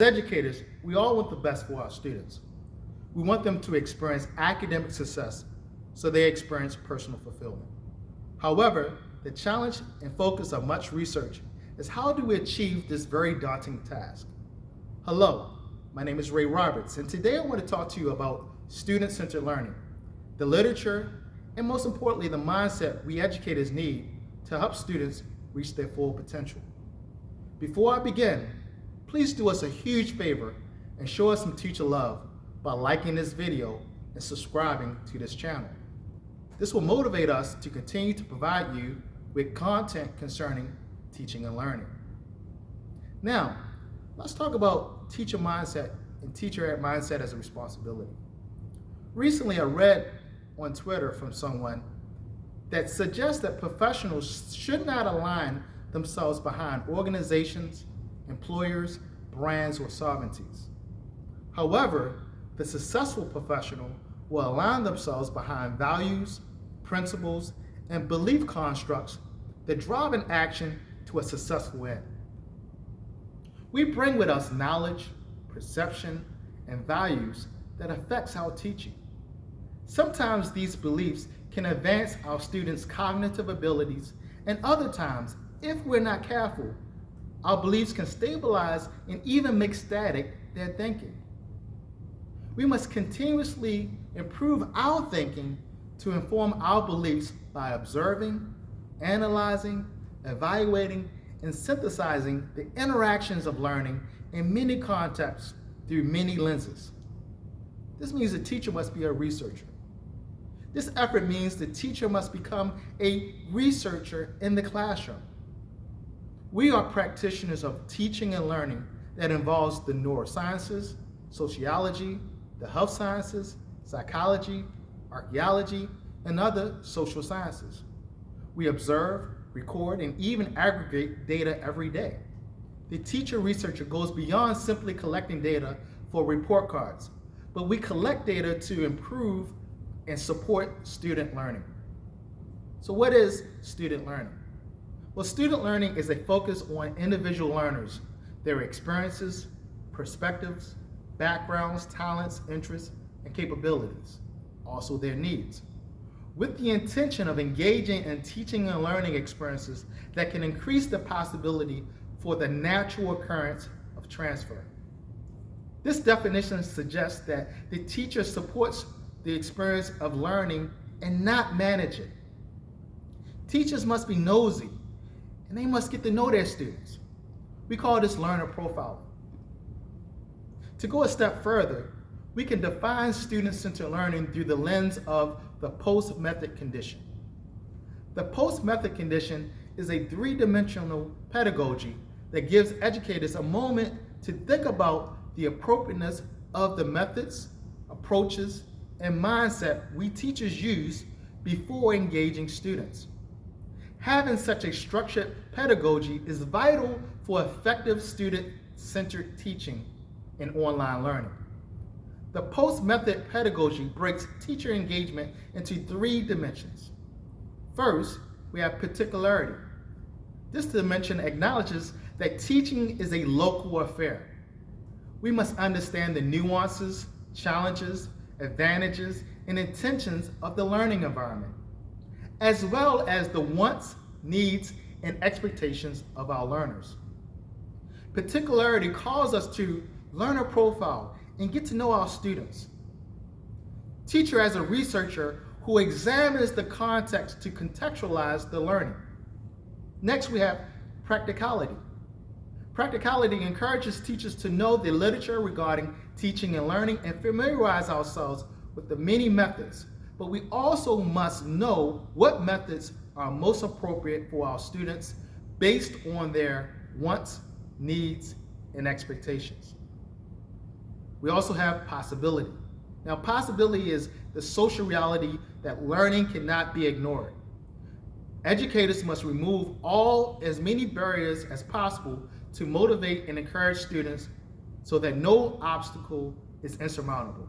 As educators, we all want the best for our students. We want them to experience academic success so they experience personal fulfillment. However, the challenge and focus of much research is how do we achieve this very daunting task? Hello, my name is Raynor Roberts, and today I want to talk to you about student-centered learning, the literature, and most importantly, the mindset we educators need to help students reach their full potential. Before I begin, please do us a huge favor and show us some teacher love by liking this video and subscribing to this channel. This will motivate us to continue to provide you with content concerning teaching and learning. Now, let's talk about teacher mindset and teacher mindset as a responsibility. Recently, I read on Twitter from someone that suggests that professionals should not align themselves behind organizations, employers, brands, or sovereignties. However, the successful professional will align themselves behind values, principles, and belief constructs that drive an action to a successful end. We bring with us knowledge, perception, and values that affects our teaching. Sometimes these beliefs can advance our students' cognitive abilities, and other times, if we're not careful, our beliefs can stabilize and even make static their thinking. We must continuously improve our thinking to inform our beliefs by observing, analyzing, evaluating, and synthesizing the interactions of learning in many contexts through many lenses. This means the teacher must be a researcher. This effort means the teacher must become a researcher in the classroom. We are practitioners of teaching and learning that involves the neurosciences, sociology, the health sciences, psychology, archaeology, and other social sciences. We observe, record, and even aggregate data every day. The teacher researcher goes beyond simply collecting data for report cards, but we collect data to improve and support student learning. So what is student learning? Well, student learning is a focus on individual learners, their experiences, perspectives, backgrounds, talents, interests, and capabilities, also their needs, with the intention of engaging in teaching and learning experiences that can increase the possibility for the natural occurrence of transfer. This definition suggests that the teacher supports the experience of learning and not manage it. Teachers must be nosy, and they must get to know their students. We call this learner profiling. To go a step further, we can define student-centered learning through the lens of the post-method condition. The post-method condition is a three-dimensional pedagogy that gives educators a moment to think about the appropriateness of the methods, approaches, and mindset we teachers use before engaging students. Having such a structured pedagogy is vital for effective student-centered teaching and online learning. The post-method pedagogy breaks teacher engagement into three dimensions. First, we have particularity. This dimension acknowledges that teaching is a local affair. We must understand the nuances, challenges, advantages, and intentions of the learning environment, as well as the wants, needs, and expectations of our learners. Particularity calls us to learner profile and get to know our students. Teacher as a researcher who examines the context to contextualize the learning. Next, we have practicality. Practicality encourages teachers to know the literature regarding teaching and learning and familiarize ourselves with the many methods, but we also must know what methods are most appropriate for our students based on their wants, needs, and expectations. We also have possibility. Now, possibility is the social reality that learning cannot be ignored. Educators must remove as many barriers as possible to motivate and encourage students so that no obstacle is insurmountable.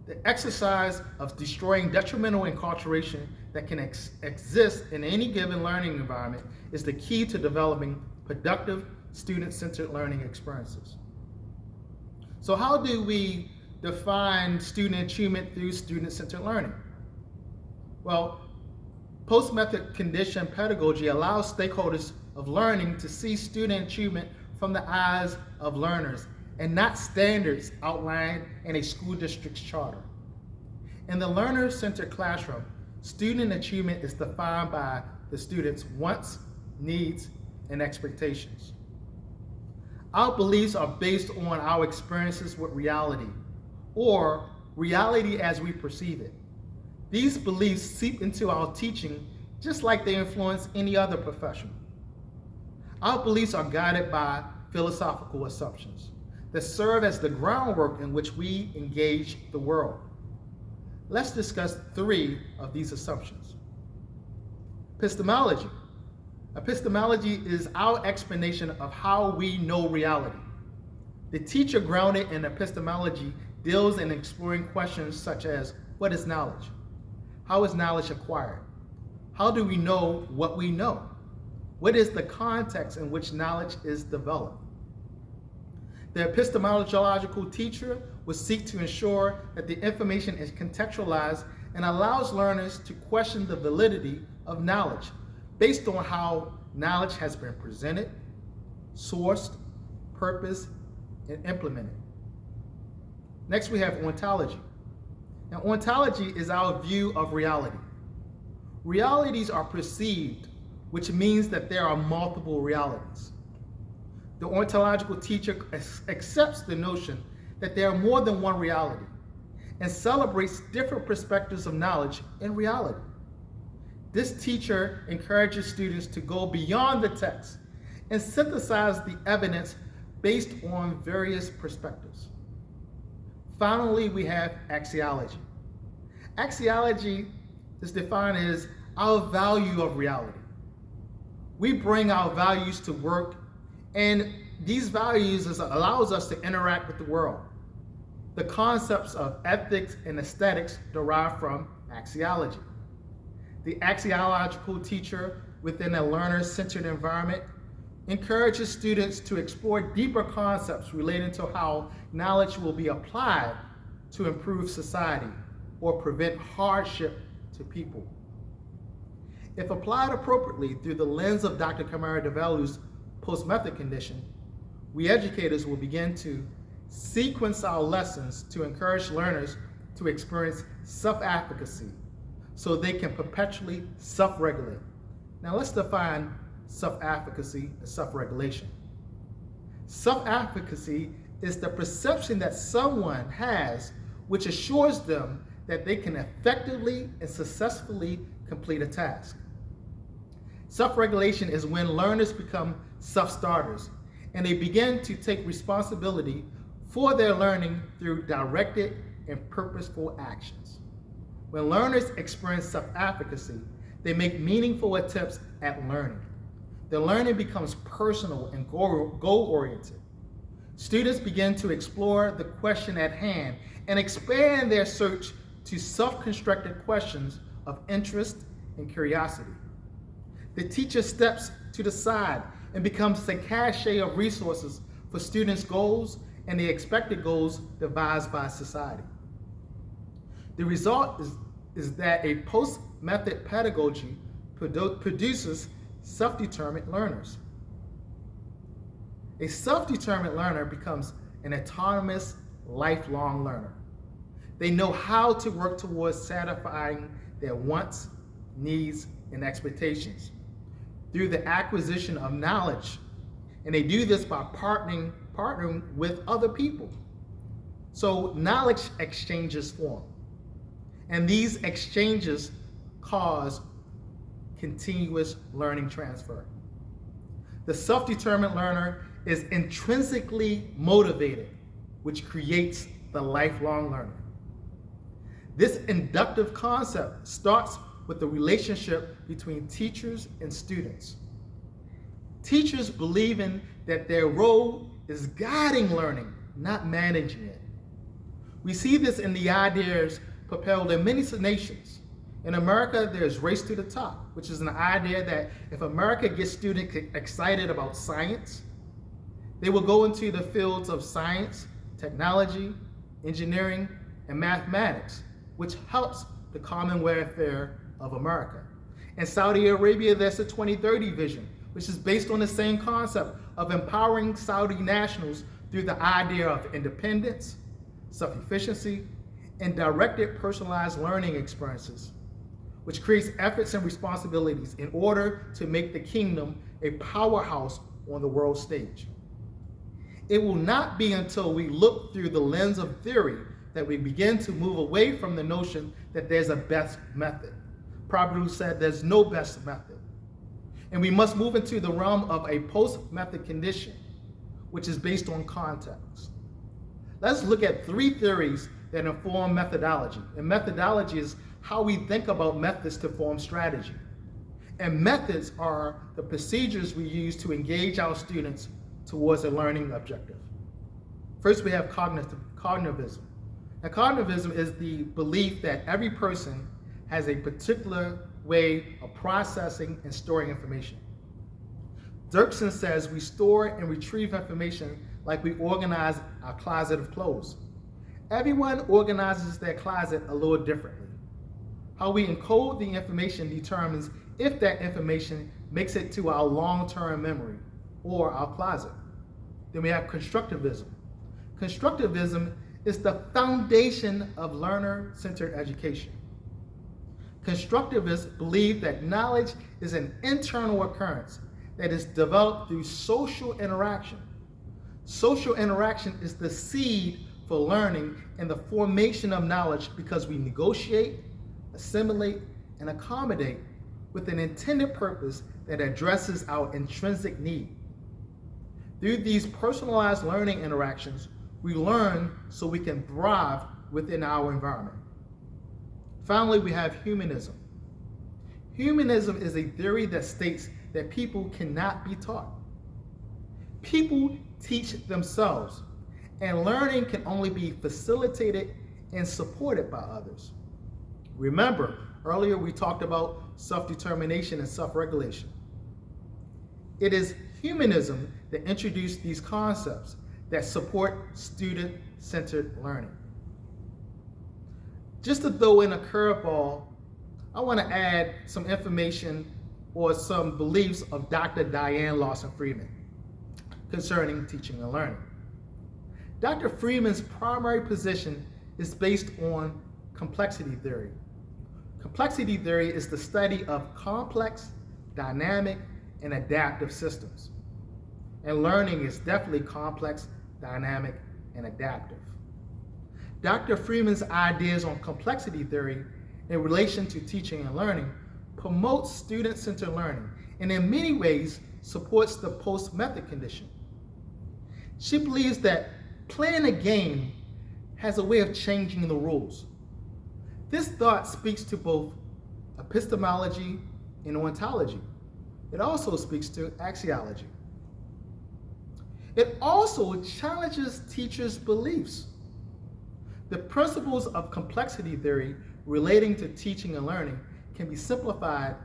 The exercise of destroying detrimental enculturation that can exist in any given learning environment is the key to developing productive, student-centered learning experiences. So how do we define student achievement through student-centered learning? Well, post-method condition pedagogy allows stakeholders of learning to see student achievement from the eyes of learners and not standards outlined in a school district's charter. In the learner-centered classroom, student achievement is defined by the student's wants, needs, and expectations. Our beliefs are based on our experiences with reality, or reality as we perceive it. These beliefs seep into our teaching just like they influence any other profession. Our beliefs are guided by philosophical assumptions that serve as the groundwork in which we engage the world. Let's discuss 3 of these assumptions. Epistemology. Epistemology is our explanation of how we know reality. The teacher grounded in epistemology deals in exploring questions such as, what is knowledge? How is knowledge acquired? How do we know what we know? What is the context in which knowledge is developed? The epistemological teacher will seek to ensure that the information is contextualized and allows learners to question the validity of knowledge based on how knowledge has been presented, sourced, purposed, and implemented. Next, we have ontology. Now, ontology is our view of reality. Realities are perceived, which means that there are multiple realities. The ontological teacher accepts the notion that there are more than one reality and celebrates different perspectives of knowledge in reality. This teacher encourages students to go beyond the text and synthesize the evidence based on various perspectives. Finally, we have axiology. Axiology is defined as our value of reality. We bring our values to work, and these values allows us to interact with the world. The concepts of ethics and aesthetics derive from axiology. The axiological teacher within a learner-centered environment encourages students to explore deeper concepts relating to how knowledge will be applied to improve society or prevent hardship to people. If applied appropriately through the lens of Dr. Kamara DeValue's post-method condition, we educators will begin to sequence our lessons to encourage learners to experience self-efficacy so they can perpetually self-regulate. Now let's define self-efficacy and self-regulation. Self-efficacy is the perception that someone has which assures them that they can effectively and successfully complete a task. Self-regulation is when learners become self-starters and they begin to take responsibility for their learning through directed and purposeful actions. When learners experience self-efficacy, they make meaningful attempts at learning. The learning becomes personal and goal-oriented. Students begin to explore the question at hand and expand their search to self-constructed questions of interest and curiosity. The teacher steps to the side and becomes a cache of resources for students' goals and the expected goals devised by society. The result is that a post-method pedagogy produces self-determined learners. A self-determined learner becomes an autonomous, lifelong learner. They know how to work towards satisfying their wants, needs, and expectations through the acquisition of knowledge. And they do this by partnering with other people. So knowledge exchanges form. And these exchanges cause continuous learning transfer. The self-determined learner is intrinsically motivated, which creates the lifelong learner. This inductive concept starts with the relationship between teachers and students. Teachers believing that their role is guiding learning, not managing it. We see this in the ideas propelled in many nations. In America, there's race to the top, which is an idea that if America gets students excited about science, they will go into the fields of science, technology, engineering, and mathematics, which helps the common welfare of America. In Saudi Arabia, there's the 2030 vision, which is based on the same concept of empowering Saudi nationals through the idea of independence, self-efficiency, and directed personalized learning experiences, which creates efforts and responsibilities in order to make the kingdom a powerhouse on the world stage. It will not be until we look through the lens of theory that we begin to move away from the notion that there's a best method. Proverbs said there's no best method. And we must move into the realm of a post-method condition, which is based on context. Let's look at 3 theories that inform methodology. And methodology is how we think about methods to form strategy. And methods are the procedures we use to engage our students towards a learning objective. First, we have cognitivism. Now, cognitivism is the belief that every person has a particular way of processing and storing information. Dirksen says we store and retrieve information like we organize our closet of clothes. Everyone organizes their closet a little differently. How we encode the information determines if that information makes it to our long-term memory or our closet. Then we have constructivism. Constructivism is the foundation of learner-centered education. Constructivists believe that knowledge is an internal occurrence that is developed through social interaction. Social interaction is the seed for learning and the formation of knowledge because we negotiate, assimilate, and accommodate with an intended purpose that addresses our intrinsic need. Through these personalized learning interactions, we learn so we can thrive within our environment. Finally, we have humanism. Humanism is a theory that states that people cannot be taught. People teach themselves, and learning can only be facilitated and supported by others. Remember, earlier we talked about self-determination and self-regulation. It is humanism that introduced these concepts that support student-centered learning. Just to throw in a curveball, I want to add some information or some beliefs of Dr. Diane Lawson Freeman concerning teaching and learning. Dr. Freeman's primary position is based on complexity theory. Complexity theory is the study of complex, dynamic, and adaptive systems. And learning is definitely complex, dynamic, and adaptive. Dr. Freeman's ideas on complexity theory in relation to teaching and learning promotes student-centered learning and in many ways supports the post-method condition. She believes that playing a game has a way of changing the rules. This thought speaks to both epistemology and ontology. It also speaks to axiology. It also challenges teachers' beliefs. The principles of complexity theory relating to teaching and learning can be simplified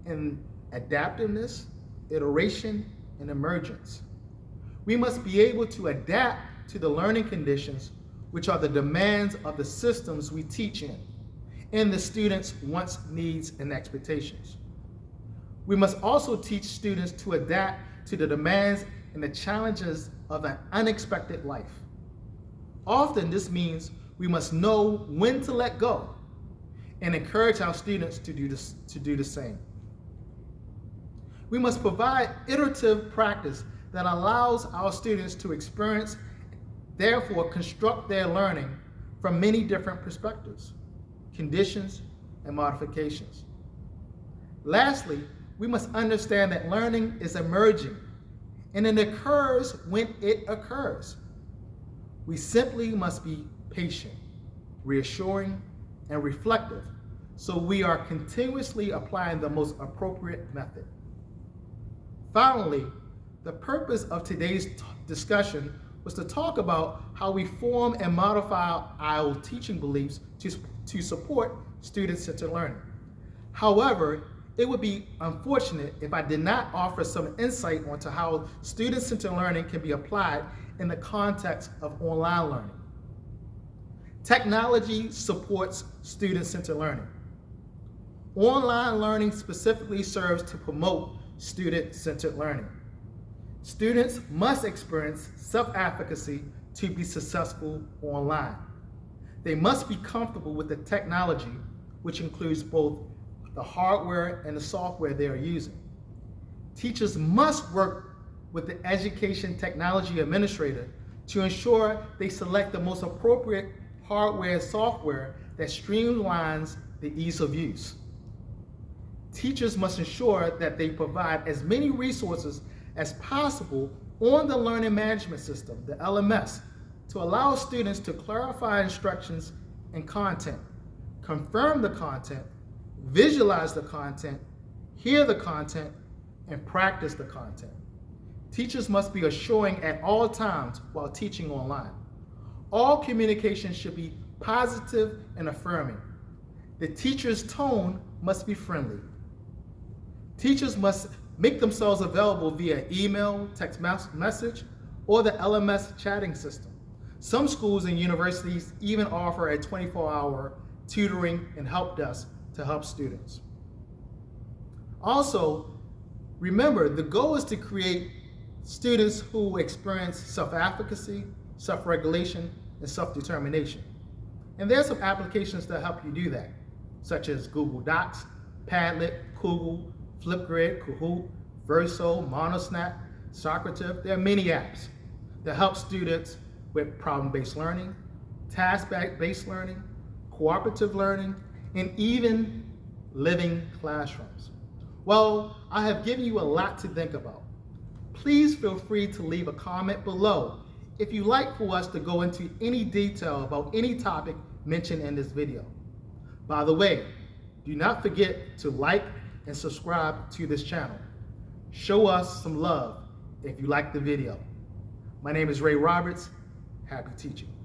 in adaptiveness, iteration, and emergence. We must be able to adapt to the learning conditions, which are the demands of the systems we teach in, and the students' wants, needs, and expectations. We must also teach students to adapt to the demands and the challenges of an unexpected life. Often this means we must know when to let go and encourage our students to do the same. We must provide iterative practice that allows our students to experience, therefore construct their learning from many different perspectives, conditions, and modifications. Lastly, we must understand that learning is emerging, and it occurs when it occurs. We simply must be patient, reassuring, and reflective, so we are continuously applying the most appropriate method. Finally, the purpose of today's discussion was to talk about how we form and modify our teaching beliefs to support student-centered learning. However, it would be unfortunate if I did not offer some insight onto how student-centered learning can be applied in the context of online learning. Technology supports student-centered learning. Online learning specifically serves to promote student-centered learning. Students must experience self-efficacy to be successful online. They must be comfortable with the technology, which includes both the hardware and the software they are using. Teachers must work with the education technology administrator to ensure they select the most appropriate hardware and software that streamlines the ease of use. Teachers must ensure that they provide as many resources as possible on the learning management system, the LMS, to allow students to clarify instructions and content, confirm the content, visualize the content, hear the content, and practice the content. Teachers must be assuring at all times while teaching online. All communication should be positive and affirming. The teacher's tone must be friendly. Teachers must make themselves available via email, text message, or the LMS chatting system. Some schools and universities even offer a 24-hour tutoring and help desk to help students. Also, remember, the goal is to create students who experience self-efficacy, self-regulation, and self-determination. And there's some applications that help you do that, such as Google Docs, Padlet, Kaggle, Flipgrid, Kahoot, Verso, Monosnap, Socrative. There are many apps that help students with problem-based learning, task-based learning, cooperative learning, and even living classrooms. Well, I have given you a lot to think about. Please feel free to leave a comment below if you'd like for us to go into any detail about any topic mentioned in this video. By the way, do not forget to like and subscribe to this channel. Show us some love if you like the video. My name is Raynor Roberts. Happy teaching.